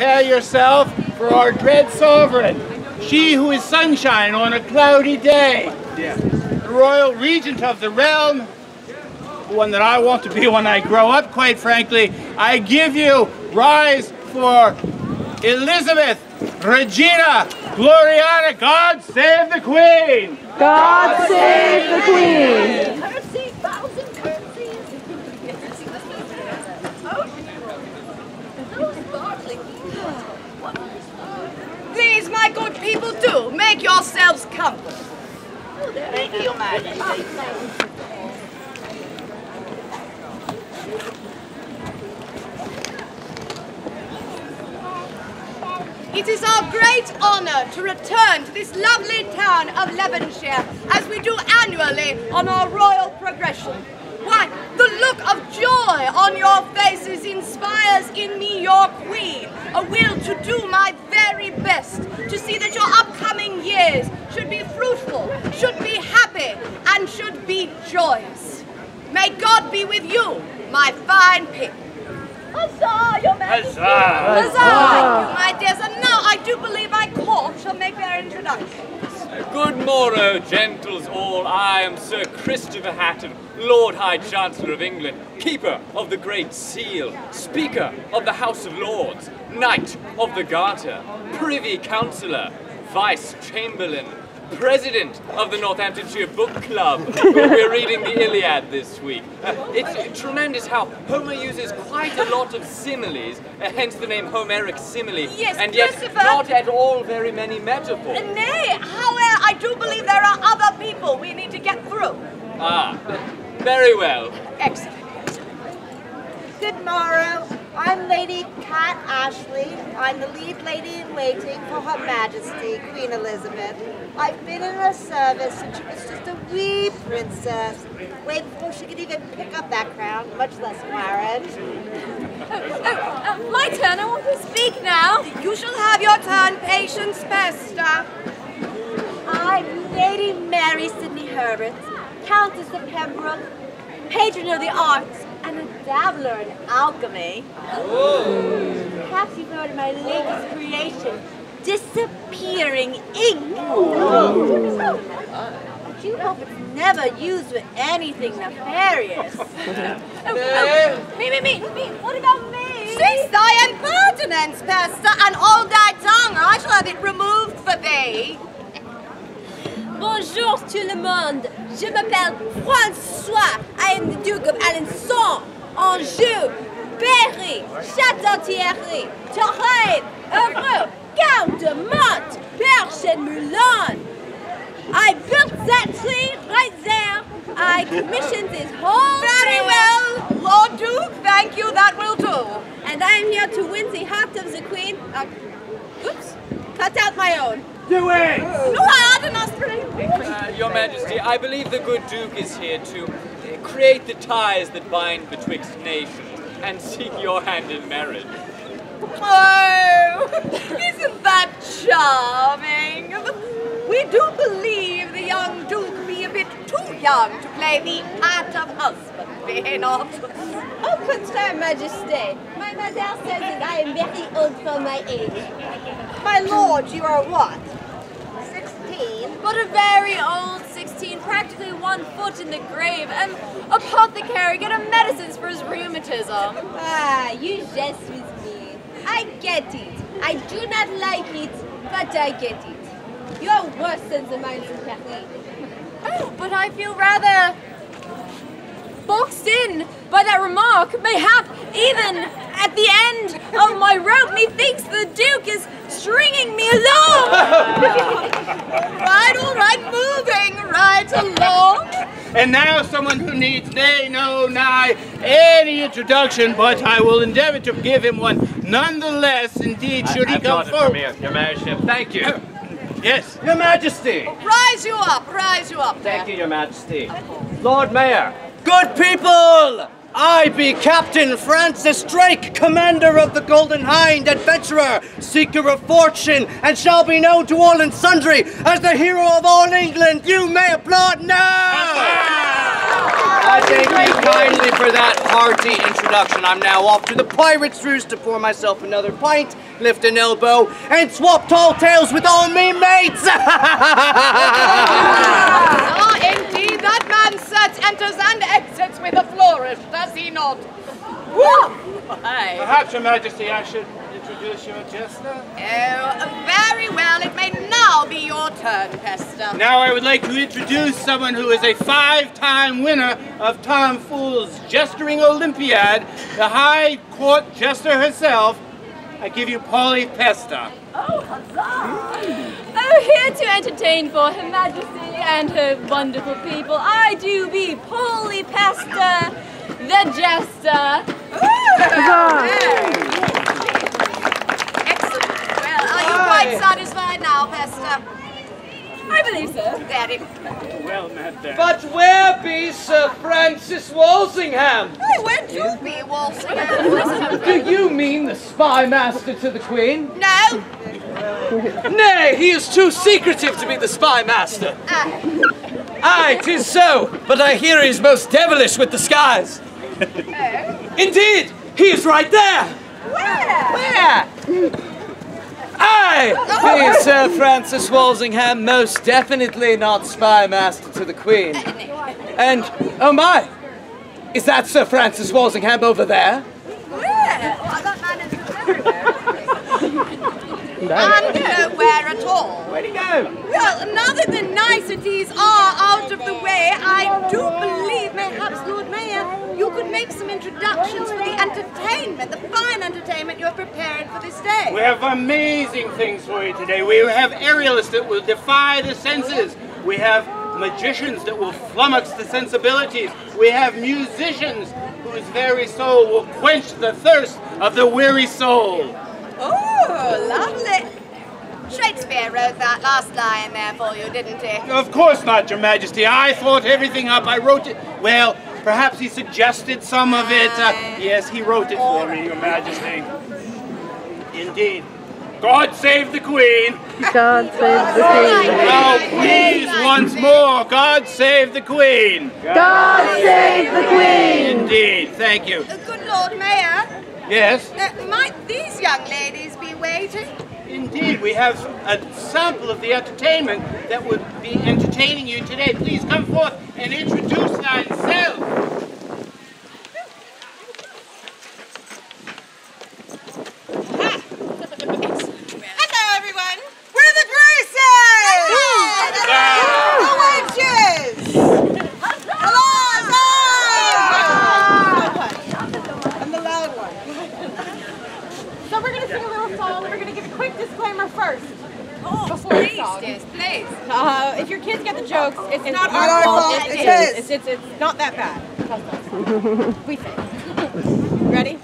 prepare yourself for our dread sovereign, she who is sunshine on a cloudy day, the royal regent of the realm, the one that I want to be when I grow up, quite frankly. I give you rise for Elizabeth Regina Gloriana. God save the Queen! God save the Queen! Curtsy, bows and curtsies. Please, my good people, do make yourselves comfortable. Thank you, Majesty. It is our great honor to return to this lovely town of Devonshire as we do annually on our royal progression. Why, the look of joy on your faces inspires in me, your queen, a will to do my very best to see that your upcoming years should be fruitful, should be happy, and should be joyous. May God be with you, my fine people. Huzzah, Your Majesty! Huzzah! Huzzah! My dears, and now I do believe my court shall make their introductions. Good morrow, gentles all. I am Sir Christopher Hatton, Lord High Chancellor of England, Keeper of the Great Seal, Speaker of the House of Lords, Knight of the Garter, Privy Councillor, Vice Chamberlain, President of the Northamptonshire Book Club. We're reading the Iliad this week. It's tremendous how Homer uses quite a lot of similes, hence the name Homeric simile, yes, and yet not at all very many metaphors. Nay, however, I do believe there are other people we need to get through. Ah, very well. Excellent. Good morrow. I'm Lady Cat Ashley. I'm the lead lady in waiting for Her Majesty, Queen Elizabeth. I've been in her service since she was just a wee princess, way before she could even pick up that crown, much less wear it. My turn. I want to speak now. You shall have your turn, Patience Pester. I'm Lady Mary Sidney Herbert, Countess of Pembroke, patron of the arts, and a dabbler in alchemy. Perhaps you've heard of my latest creation, disappearing ink. I do hope it's never used with anything nefarious. Me. What about me? Cease thy impertinence, Pester, and hold thy tongue, or I shall have it removed for thee. Bonjour tout le monde. Je m'appelle François. I am the Duke of Alençon, Anjou, Berry, Château-Thierry, Touraine, Evreux, Count de Monte, Perche and Moulin. I built that tree right there. I commissioned this whole Very well, Lord Duke, thank you, that will do. And I am here to win the heart of the Queen. Oops, cut out my own. Do it! No, I ought not speak. Your Majesty, I believe the good Duke is here to create the ties that bind betwixt nations and seek your hand in marriage. Oh, isn't that charming? We do believe the young Duke be a bit too young to play the part of husband, be he not? Au contraire, Majesté. My mother says that I am very old for my age. My lord, you are what? 16? But a very old 16, practically 1 foot in the grave, and apothecary getting medicines for his rheumatism. Ah, you jest with me. I get it. I do not like it, but I get it. You are worse than the mines in Paris. Oh, but I feel rather boxed in by that remark. Mayhap even at the end of my rope, methinks the Duke is stringing me along. All right, moving right along. And now someone who needs nay, no, nigh, any introduction, but I will endeavor to give him one nonetheless, indeed, should he come forward. Your Majesty. Thank you. Yes. Your Majesty. Rise you up Thank you, Your Majesty. Lord Mayor. Good people! I be Captain Francis Drake, Commander of the Golden Hind, adventurer, seeker of fortune, and shall be known to all and sundry as the hero of all England. You may applaud now! I thank you kindly for that hearty introduction. I'm now off to the Pirate's Roost to pour myself another pint, lift an elbow, and swap tall tales with all me mates! Ah, indeed, that man enters and exits with a flourish, does he not? Aye. Perhaps, Your Majesty, I should introduce your jester? Oh, very well. It may now be your turn, Pester. Now I would like to introduce someone who is a 5-time winner of Tom Fool's Jestering Olympiad, the High Court Jester herself. I give you Polly Pester. Oh, huzzah! Oh, here to entertain for Her Majesty and her wonderful people, I do be Polly Pester, the Jester. Excellent. Well, are you quite satisfied now, Pester? I believe so. Very Well met there. But where be Sir Francis Walsingham? Hey, where do be, Walsingham? Do you mean the spy master to the Queen? No. Nay, he is too secretive to be the spy master. Aye, 'tis so, but I hear he's most devilish with the skies. Indeed, he is right there. Where? Aye, he, Sir Francis Walsingham, most definitely not spy master to the Queen. And, oh my, is that Sir Francis Walsingham over there? Where? Oh, that man is everywhere. And nowhere at all. Where'd he go? Well, now that the niceties are out of the way, I do believe, mayhaps, Lord Mayor, you could make some introductions for the entertainment, the fine entertainment you have prepared for this day. We have amazing things for you today. We have aerialists that will defy the senses. We have magicians that will flummox the sensibilities. We have musicians whose very soul will quench the thirst of the weary soul. Oh, lovely. Shakespeare wrote that last line there for you, didn't he? Of course not, Your Majesty. I thought everything up. I wrote it. Well, perhaps he suggested some of it. Yes, he wrote it for me, Your Majesty. Indeed. God save the Queen. God save the Queen. Oh, please, once more. God save the Queen. God save the Queen. Indeed. Thank you. Good Lord Mayor, Yes? might these young ladies be waiting? Indeed, we have a sample of the entertainment that would be entertaining you today. Please come forth and introduce thyself. Hello, everyone. We're the Graces! The Wenches! Hello! I'm the loud one. So we're going to sing a little song, and we're going to give a quick disclaimer first. Oh, Before the please, song. yes, please. If your kids get the jokes, it's not our fault, It's it's his. It's not that bad. Trust us. We think. Ready?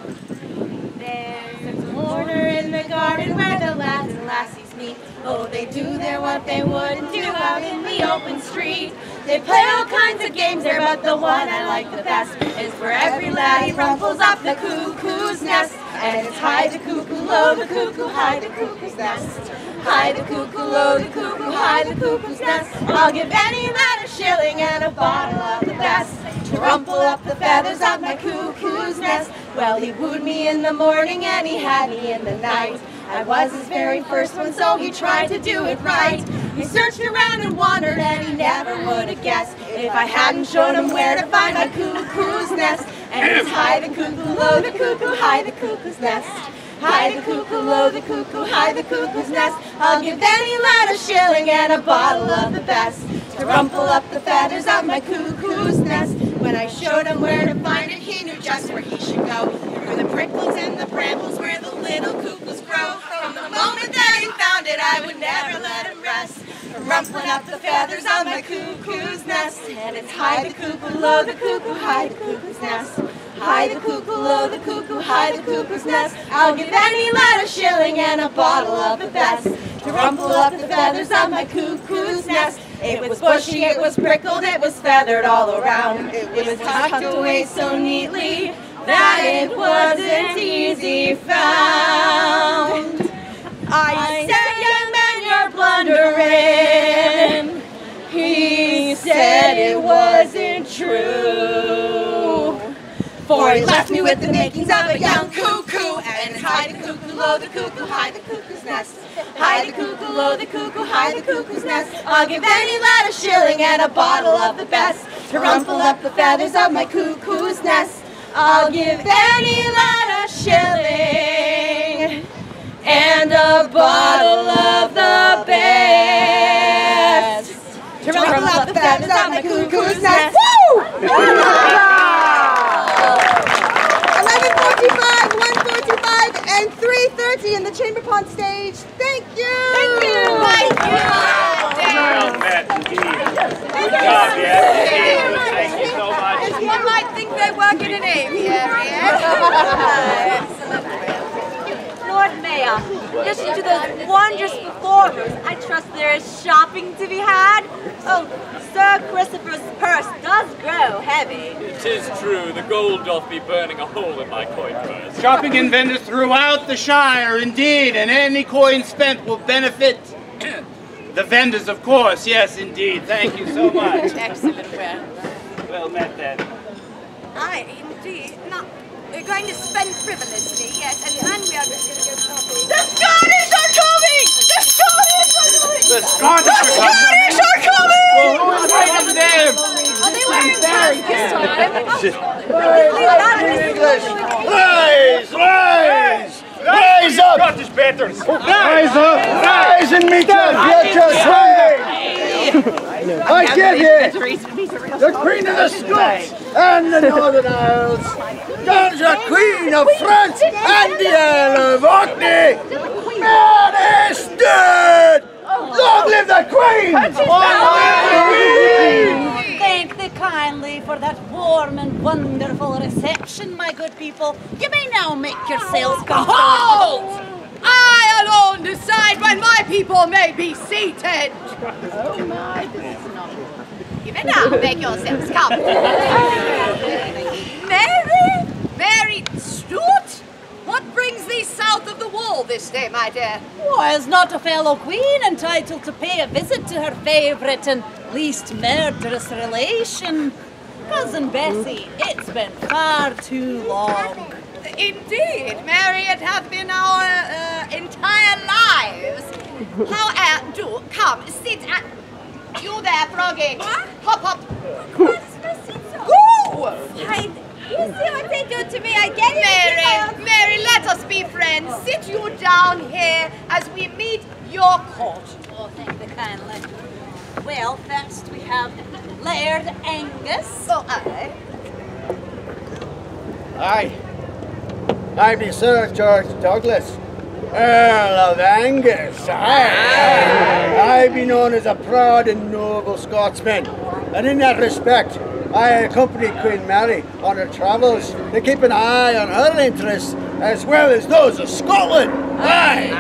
There's a order in the garden where the lads and lassies meet. Oh, they do there what they wouldn't do out in the open street. They play all kinds of games there, but the one I like the best is where every laddie rumples up the cuckoo's nest. And it's high the cuckoo, low the cuckoo, high the cuckoo's nest. High the cuckoo, low the cuckoo, high the cuckoo's nest. I'll give any lad a shilling and a bottle of the best to rumple up the feathers of my cuckoo's nest. Well, he wooed me in the morning and he had me in the night. I was his very first one, so he tried to do it right. He searched around and wondered, and he never would have guessed if I hadn't shown him where to find my cuckoo's nest. And it's high the cuckoo, low the cuckoo, high the cuckoo's nest. High the cuckoo, low the cuckoo, high the cuckoo's nest. I'll give any lad a shilling and a bottle of the best to rumple up the feathers of my cuckoo's nest. When I showed him where to find it, he knew just where he should go. Through the prickles and the brambles where the little cuckoos grow. From the moment that he found it, I would never let him rest. Rumpling up the feathers on my cuckoo's nest. And it's high the cuckoo, low the cuckoo, high the cuckoo's nest. High the cuckoo, low the cuckoo, high the cuckoo's nest. I'll give any lad a shilling and a bottle of the best to rumple up the feathers on my cuckoo's nest. It was bushy, it was prickled, it was feathered all around. It was tucked away so neatly that it wasn't easy found. I said, young man, you're blundering. He said it wasn't true. For he left me with the makings of a young cuckoo. And it's high the cuckoo, low the cuckoo, high the cuckoo's nest. High the cuckoo, low the cuckoo, high the cuckoo's nest. I'll give any lad a shilling and a bottle of the best to rumple up the feathers of my cuckoo's nest. I'll give any lad a shilling and a bottle of the best to rumple up the feathers of my cuckoo's nest. Woo! 11:45, 1:45, and 3:30 in the Chamber Pond stage. Thank you! Thank you! Thank you! Well met, indeed. Good job, yes. Thank you so much. You might think they work in an aviary, Lord Mayor, listen to those wondrous performers. I trust there is shopping to be had. Oh, Sir Christopher's purse does grow heavy. It is true, the gold doth be burning a hole in my coin purse. Shopping and vendors throughout the Shire, indeed, and any coin spent will benefit the vendors, of course. Yes, indeed. Thank you so much. Excellent, well. Well met, then. Aye, indeed. Now, we're going to spend frivolously, yes, and then we are going to go shopping. The Scottish are coming! The Scottish are coming! The Scottish are coming! Well, who is fighting them? Are they wearing masks this time? Rise! Rise! Rise up! Scottish veterans. Rise up! Rise and meet your future sway! I give you the Queen of the Scots and the Northern Isles, down the Queen of France and the Earl of Orkney! Man is dead! Long live the Queen! Long live the Queen! Thank thee kindly for that warm and wonderful reception, my good people. You may now make yourselves Behold! I alone decide when my people may be seated. Oh my, this is not... You may now make yourselves comfortable. Mary Stuart? What brings thee south of the wall this day, my dear? Why, is not a fellow queen entitled to pay a visit to her favourite and least murderous relation? Cousin Bessie, it's been far too long. Indeed, Mary, it hath been our entire lives. However, do come, sit at... You there, Froggy. What? Hop, hop. Go! Why, you see what they do to me? I get it. Mary, let us be friends. Sit you down here as we meet your court. Oh, thank thee kindly. Well, first we have Laird Angus. Oh, aye. Aye. I be Sir George Douglas, Earl of Angus. Aye. I be known as a proud and noble Scotsman, and in that respect, I accompany Queen Mary on her travels to keep an eye on her interests as well as those of Scotland. Aye.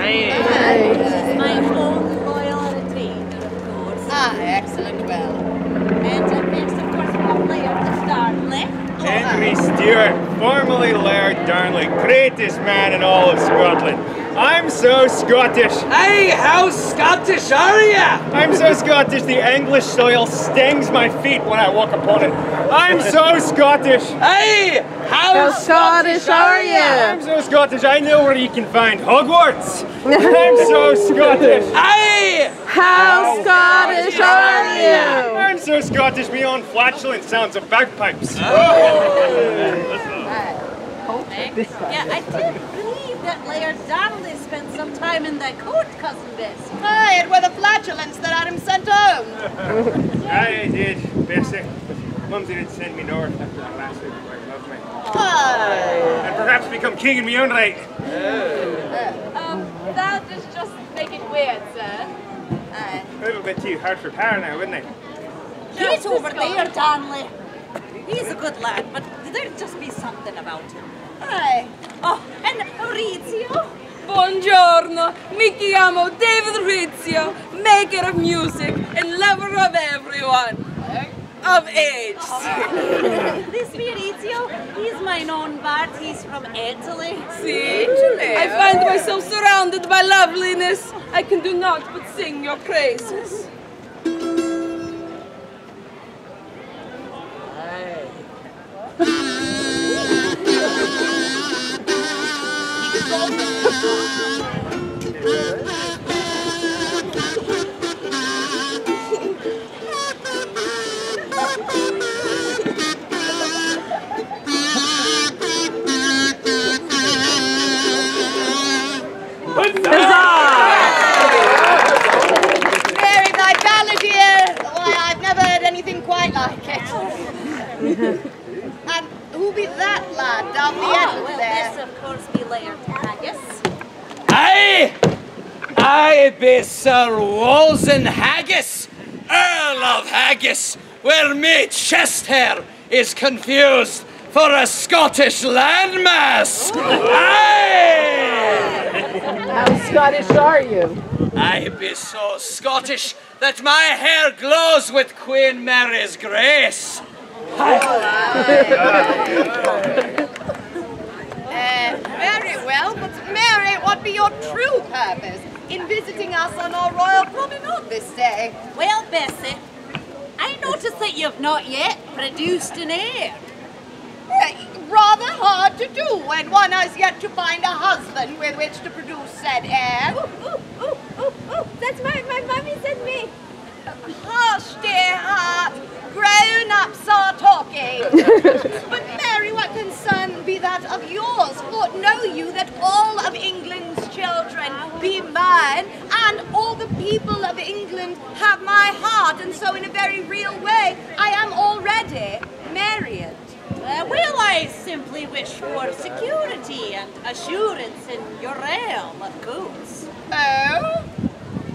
This is my own loyal retainer, of course. Aye, excellent, well. And next, of course, we have Laird Darnley. Henry Stewart, formerly Laird Darnley, greatest man in all of Scotland. I'm so Scottish. Hey, how Scottish are ya? I'm so Scottish the English soil stings my feet when I walk upon it. I'm so Scottish. Hey, how Scottish are you? I'm so Scottish I know where you can find Hogwarts. I'm so Scottish. Hey, How Scottish are you? I'm so Scottish beyond flatulent sounds of bagpipes. Yeah, I did believe that Laird Darnley spent some time in that court, Cousin Bess. Aye, it were the flatulence that had him sent home. I did, Bessie. Mumsy did send me north after that last week where he loved me. Aye. And perhaps become king in my own right. That is just make it weird, sir. Aye. A little bit too hard for power now, wouldn't it? He's over there, Darnley. He's a good lad, but there'd just be something about him. Aye. Oh, and Maurizio. Buongiorno, mi chiamo David Rizio, maker of music and lover of everyone. Of age. This Maurizio, he's my known bard. He's from Italy. See? I find myself surrounded by loveliness. I can do naught but sing your praises. Mary, my ballad here. Why, I've never heard anything quite like it. And who be that lad down the end well, there? this, of course, be Laird Haggis. I be Sir Wolsey Haggis, Earl of Haggis, where me chest hair is confused for a Scottish landmass. How Scottish are you? I be so Scottish that my hair glows with Queen Mary's grace. Very well, but Mary, what be your true purpose in visiting us on our royal promenade this day? Well, Bessie, I notice that you've not yet produced an heir. Rather hard to do when one has yet to find a husband with which to produce said heir. That's my mummy said me. Hush, dear heart. Grown-ups are talking. But Mary, what concern be that of yours? For know you that all of England's children be mine, and all the people of England have my heart, and so in a very real way I am already married. Well, I simply wish for security and assurance in your realm, of course. Oh?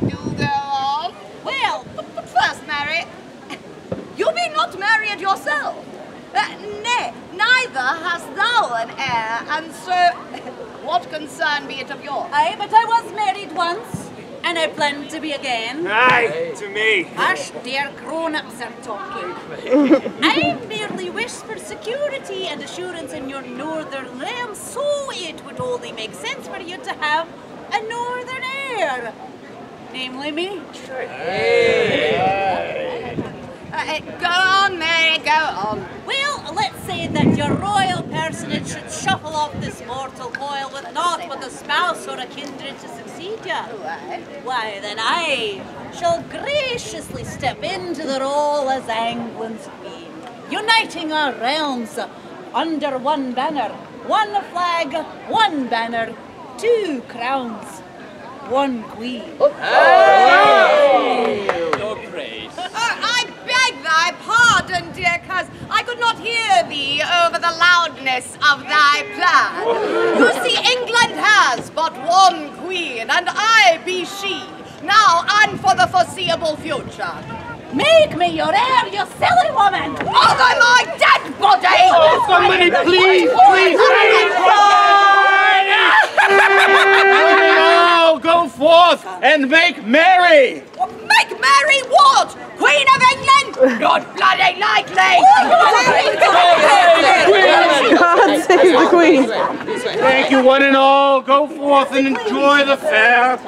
Do go on. Well, But first, Mary, you be not married yourself. Nay, neither hast thou an heir, and so what concern be it of yours? aye, but I was married once, and I plan to be again. Aye, to me. Hush, dear grown-ups are talking. I merely wish for security and assurance in your northern realm, so it would only make sense for you to have a northern heir. Namely me. Go on, Mary, go on. Well, let's say that your royal personage should shuffle off this mortal coil with naught but a spouse or a kindred to succeed you. Why, then I shall graciously step into the role as England's queen, uniting our realms under one banner, one flag, one banner, two crowns, one queen. Your praise. I beg thy pardon, dear coz. I could not hear thee over the loudness of thy plan. You see, England has but one queen, and I be she, now and for the foreseeable future. Make me your heir, you silly woman! Over my dead body! Somebody please! Oh, go forth and make merry! Make Mary what? Queen of England? Not bloody likely! God save the Queen. Thank you, one and all. Go forth and enjoy the fair.